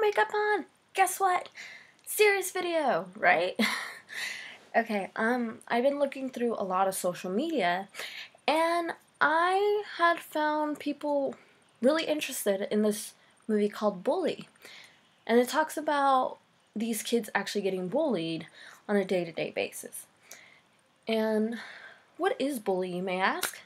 makeup on. Guess what? Serious video, right? Okay, I've been looking through a lot of social media, and I had found people really interested in this movie called Bully. And it talks about these kids actually getting bullied on a day-to-day basis. And what is bully, you may ask?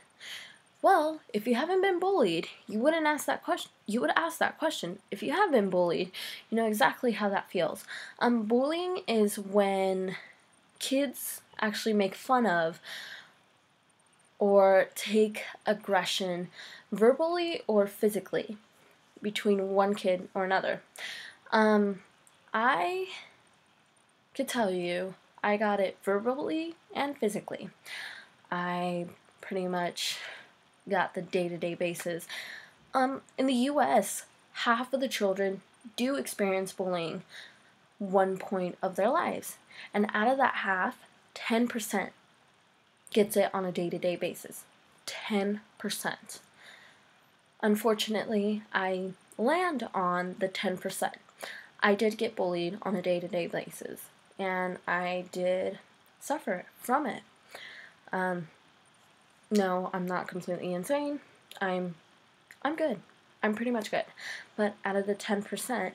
Well, if you haven't been bullied, you wouldn't ask that question. You would ask that question. If you have been bullied, you know exactly how that feels. Bullying is when kids actually make fun of or take aggression verbally or physically between one kid or another. I could tell you I got it verbally and physically. I pretty much got the day-to-day basis. In the US, half of the children do experience bullying one point of their lives. And out of that half, 10% gets it on a day-to-day basis. 10%. Unfortunately, I land on the 10%. I did get bullied on a day-to-day basis, and I did suffer from it. No, I'm not completely insane. I'm good. I'm pretty much good. But out of the 10%,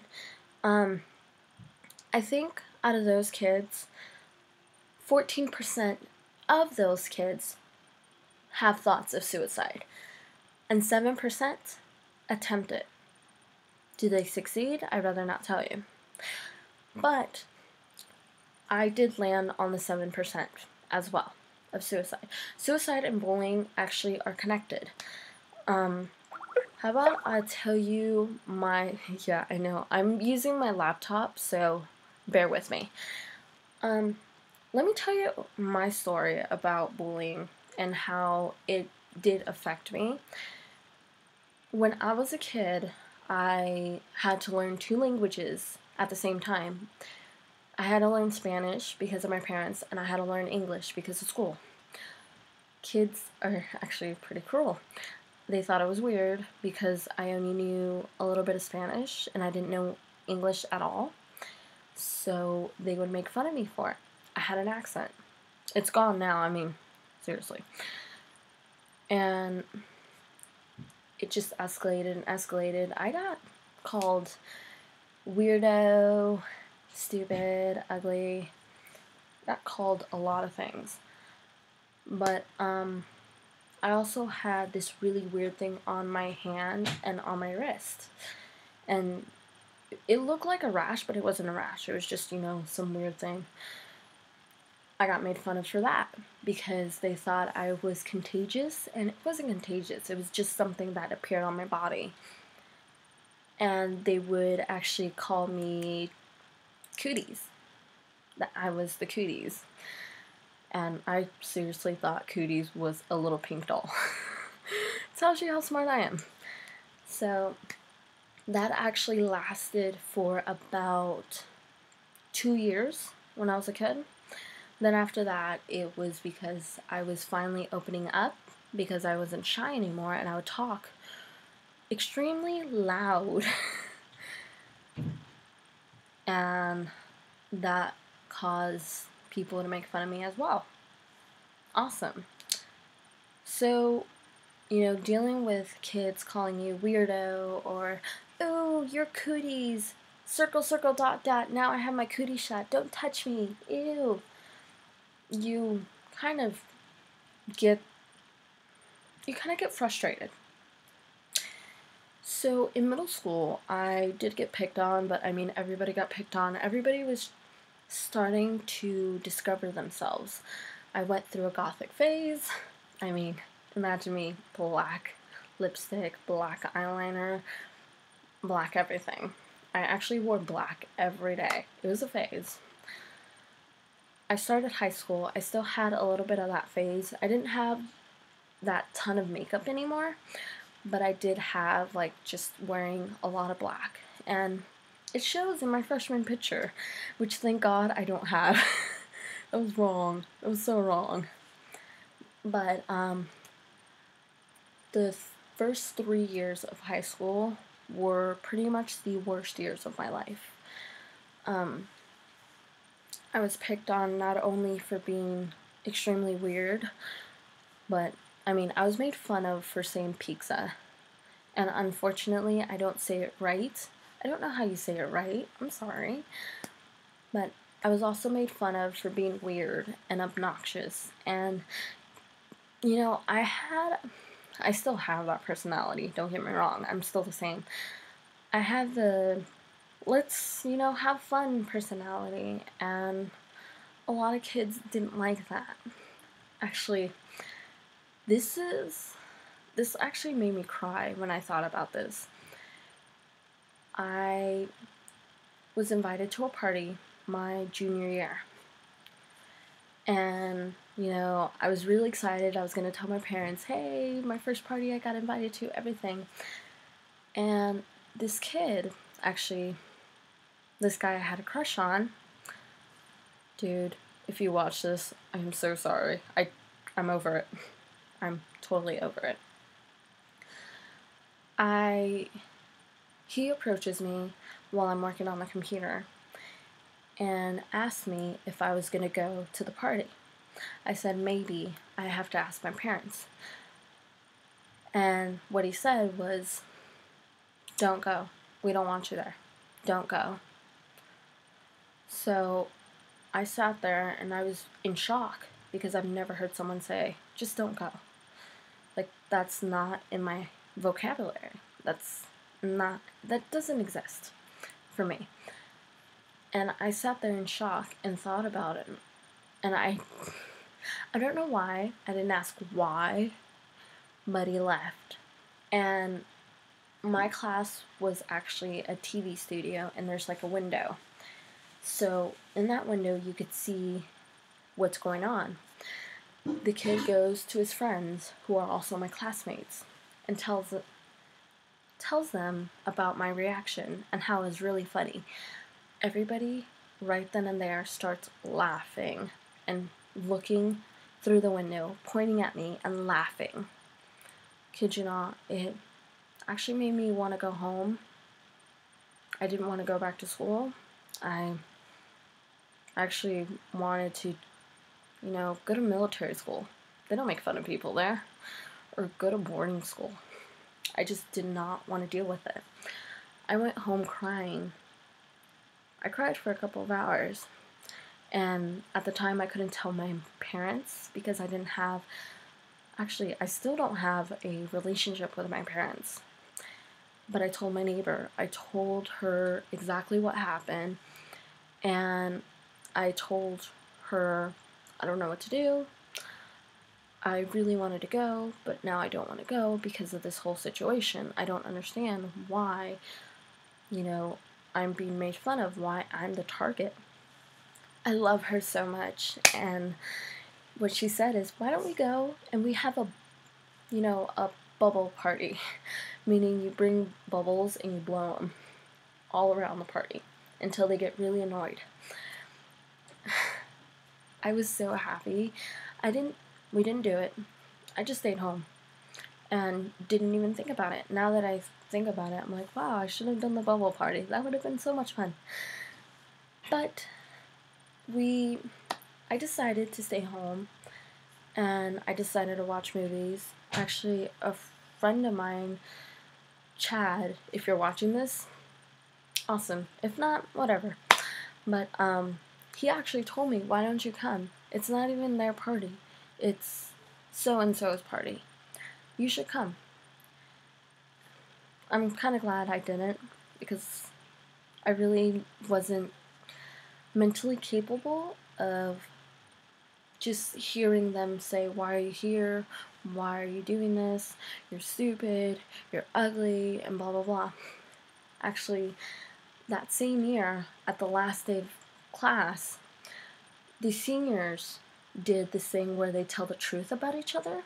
I think out of those kids, 14% of those kids have thoughts of suicide, and 7% attempt it. Do they succeed? I'd rather not tell you. But I did land on the 7% as well of suicide. Suicide and bullying actually are connected. How about I tell you yeah, I know, I'm using my laptop, so bear with me. Let me tell you my story about bullying and how it did affect me. When I was a kid, I had to learn 2 languages at the same time. I had to learn Spanish because of my parents, and I had to learn English because of school. Kids are actually pretty cruel. They thought it was weird because I only knew a little bit of Spanish and I didn't know English at all. So they would make fun of me for it. I had an accent. It's gone now, I mean, seriously. And it just escalated and escalated. I got called weirdo, stupid, ugly. Got called a lot of things. But I also had this really weird thing on my hand and on my wrist. And it looked like a rash, but it wasn't a rash. It was just, some weird thing. I got made fun of for that because they thought I was contagious, and it wasn't contagious. It was just something that appeared on my body. And they would actually call me Cooties. That I was the Cooties. And I seriously thought Cooties was a little pink doll. Tells you how smart I am. So that actually lasted for about 2 years when I was a kid. Then after that, it was because I was finally opening up because I wasn't shy anymore, and I would talk extremely loud. And that caused people to make fun of me as well. Awesome. So, dealing with kids calling you weirdo or, oh, you're cooties, circle, circle, dot, dot, now I have my cootie shot, don't touch me, ew. You kind of get frustrated. So in middle school, I did get picked on, but everybody got picked on. Everybody was starting to discover themselves. I went through a gothic phase. Imagine me, black lipstick, black eyeliner, black everything. I actually wore black every day. It was a phase. I started high school. I still had a little bit of that phase. I didn't have that ton of makeup anymore, but I did have, just wearing a lot of black. And it shows in my freshman picture, which thank God I don't have. It was wrong. It was so wrong. But, the first 3 years of high school were pretty much the worst years of my life. I was picked on not only for being extremely weird, but I was made fun of for saying pizza. And unfortunately, I don't say it right. I don't know how you say it right. I'm sorry. But I was also made fun of for being weird and obnoxious. And, I still have that personality. Don't get me wrong. I'm still the same. I have the let's, have fun personality. And a lot of kids didn't like that. Actually, this actually made me cry when I thought about this. I was invited to a party my junior year. And, I was really excited. I was going to tell my parents, hey, my first party I got invited to, everything. And this kid, actually, this guy I had a crush on, dude, if you watch this, I'm so sorry. I'm over it. I'm totally over it. He approaches me while I'm working on the computer and asked me if I was going to go to the party. I said, maybe. I have to ask my parents. And what he said was, don't go. We don't want you there. Don't go. So I sat there and I was in shock because I've never heard someone say, just don't go. Like, that's not in my vocabulary. That doesn't exist for me. And I sat there in shock and thought about it. And I don't know why. I didn't ask why, but he left. And my class was actually a TV studio, and there's like a window. So in that window, you could see what's going on. The kid goes to his friends, who are also my classmates, and tells them about my reaction and how it was really funny. Everybody right then and there starts laughing and looking through the window, pointing at me and laughing. Kid you not, it actually made me want to go home. I didn't want to go back to school. I actually wanted to, go to military school. They don't make fun of people there. Or go to boarding school. I just did not want to deal with it. I went home crying. I cried for a couple of hours. And at the time I couldn't tell my parents because I didn't have, actually I still don't have a relationship with my parents. But I told my neighbor. I told her exactly what happened. And I told her, I don't know what to do. I really wanted to go, but now I don't want to go because of this whole situation. I don't understand why, I'm being made fun of, why I'm the target. I love her so much, and what she said is, why don't we go and we have a bubble party, meaning you bring bubbles and you blow them all around the party until they get really annoyed. I was so happy. We didn't do it. I just stayed home and didn't even think about it. Now that I think about it, I'm like, wow, I should have done the bubble party. That would have been so much fun. But I decided to stay home, and I decided to watch movies. Actually, a friend of mine, Chad, if you're watching this, awesome. If not, whatever. But he actually told me, why don't you come? It's not even their party. It's so-and-so's party. You should come. I'm kind of glad I didn't, because I really wasn't mentally capable of just hearing them say, why are you here? Why are you doing this? You're stupid. You're ugly, and blah, blah, blah. Actually, that same year, at the last day of class, the seniors did this thing where they tell the truth about each other,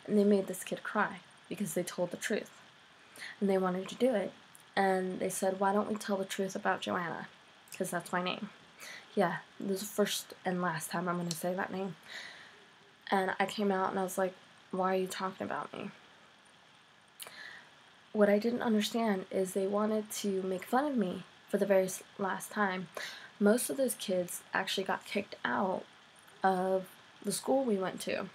and they made this kid cry because they told the truth. And they wanted to do it. And they said, why don't we tell the truth about Joanna? Because that's my name. Yeah, this is the first and last time I'm going to say that name. And I came out and I was like, why are you talking about me? what I didn't understand is they wanted to make fun of me for the very last time. Most of those kids actually got kicked out of the school we went to,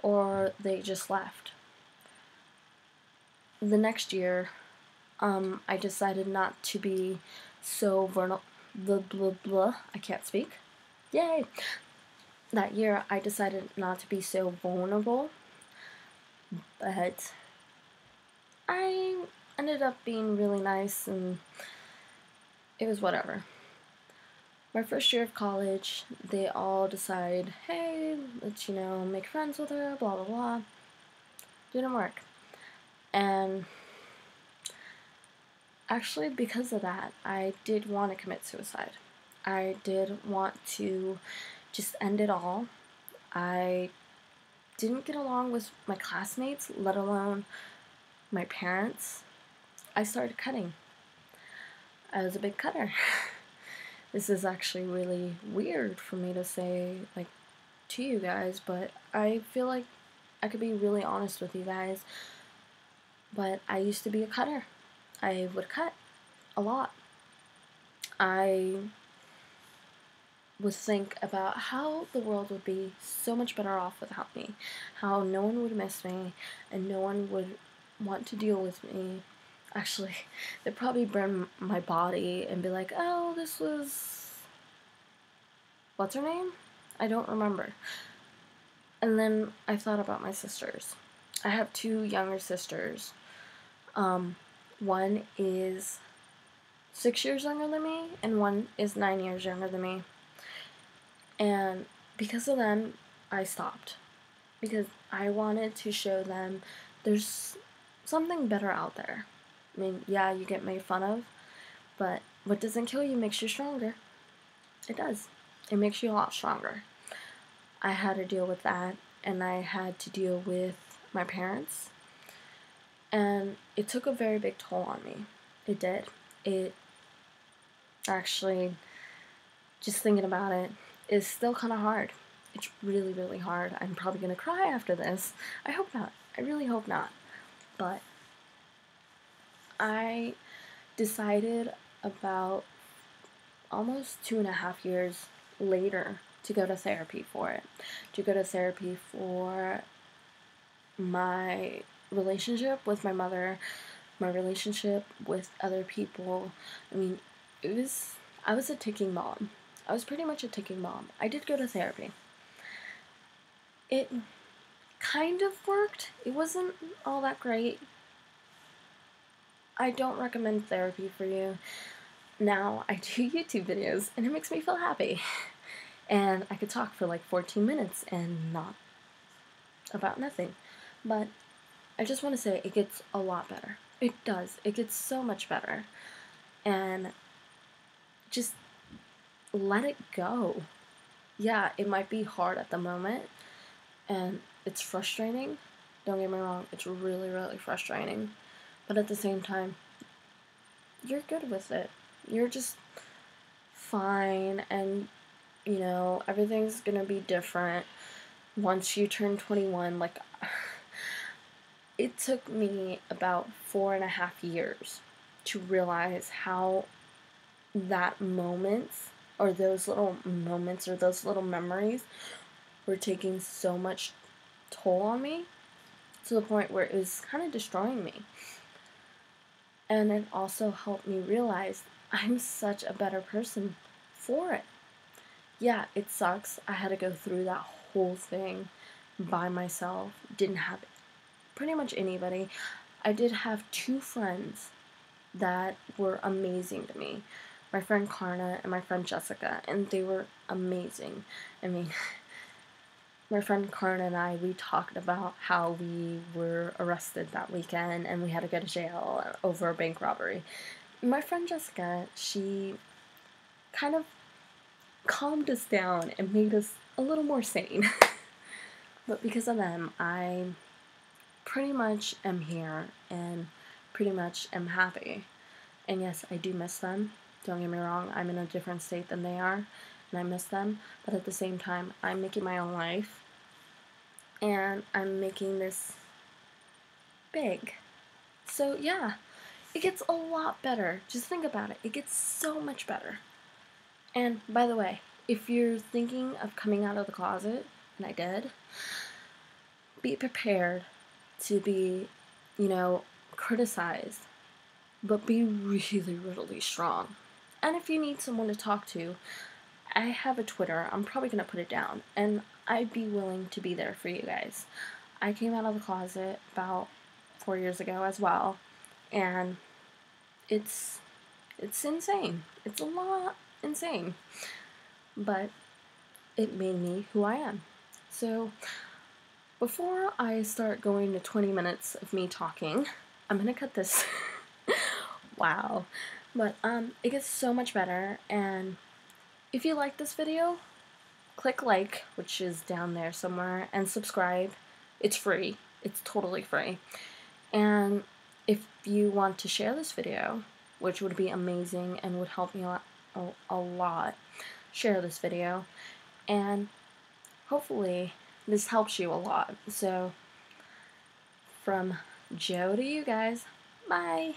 or they just left. The next year, I decided not to be so I can't speak. Yay! That year, I decided not to be so vulnerable, but I ended up being really nice, and it was whatever. My first year of college, they all decide, hey, let's, make friends with her, blah, blah, blah. Didn't work. And actually, because of that, I did want to commit suicide. I did want to just end it all. I didn't get along with my classmates, let alone my parents. I started cutting. I was a big cutter. This is actually really weird for me to say, to you guys, but I feel like I could be really honest with you guys. But I used to be a cutter. I would cut a lot. I would think about how the world would be so much better off without me, how no one would miss me, and no one would want to deal with me. Actually, they'd probably burn my body and be like, oh, this was... what's her name? I don't remember. And then I thought about my sisters. I have 2 younger sisters. One is 6 years younger than me, and one is 9 years younger than me. And because of them, I stopped. Because I wanted to show them there's something better out there. I mean, yeah, you get made fun of, but what doesn't kill you makes you stronger. It does. It makes you a lot stronger. I had to deal with that, and I had to deal with my parents. And it took a very big toll on me. It did. It actually, just thinking about it, is still kind of hard. It's really, really hard. I'm probably going to cry after this. I hope not. I really hope not. But I decided about almost 2.5 years later to go to therapy for it. To go to therapy for my relationship with my mother, my relationship with other people. I mean, I was a ticking bomb. I was pretty much a ticking bomb. I did go to therapy. It kind of worked. It wasn't all that great. I don't recommend therapy for you. Now, I do YouTube videos, and it makes me feel happy. And I could talk for 14 minutes and not about nothing. But I just want to say it gets a lot better. It does. It gets so much better. And just let it go. Yeah, it might be hard at the moment, and it's frustrating. Don't get me wrong, it's really, really frustrating. But at the same time, you're good with it. You're just fine, and, everything's gonna be different once you turn 21. It took me about 4.5 years to realize how that moments, or those little moments, or those little memories were taking so much toll on me, to the point where it was kind of destroying me. And it also helped me realize I'm such a better person for it. Yeah, it sucks. I had to go through that whole thing by myself. Didn't have pretty much anybody. I did have 2 friends that were amazing to me. My friend Karna and my friend Jessica, and they were amazing. I mean, my friend Karna and I, we talked about how we were arrested that weekend and we had to go to jail over a bank robbery. My friend Jessica, she kind of calmed us down and made us a little more sane. But because of them, I pretty much am here and pretty much am happy. And yes, I do miss them. Don't get me wrong, I'm in a different state than they are, and I miss them. But at the same time, I'm making my own life, and I'm making this big. So yeah, it gets a lot better. Just think about it. It gets so much better. And by the way, if you're thinking of coming out of the closet, and I did, be prepared to be, you know, criticized, but be really, really strong. And if you need someone to talk to, I have a Twitter. I'm probably going to put it down. And I'd be willing to be there for you guys. I came out of the closet about 4 years ago as well. And it's insane. It's a lot insane. But it made me who I am. So before I start going to 20 minutes of me talking, I'm going to cut this. Wow. But it gets so much better, and if you like this video, click like, which is down there somewhere, and subscribe. It's free. It's totally free. And if you want to share this video, which would be amazing and would help me a lot, share this video, and hopefully this helps you a lot. So from Joe to you guys, bye.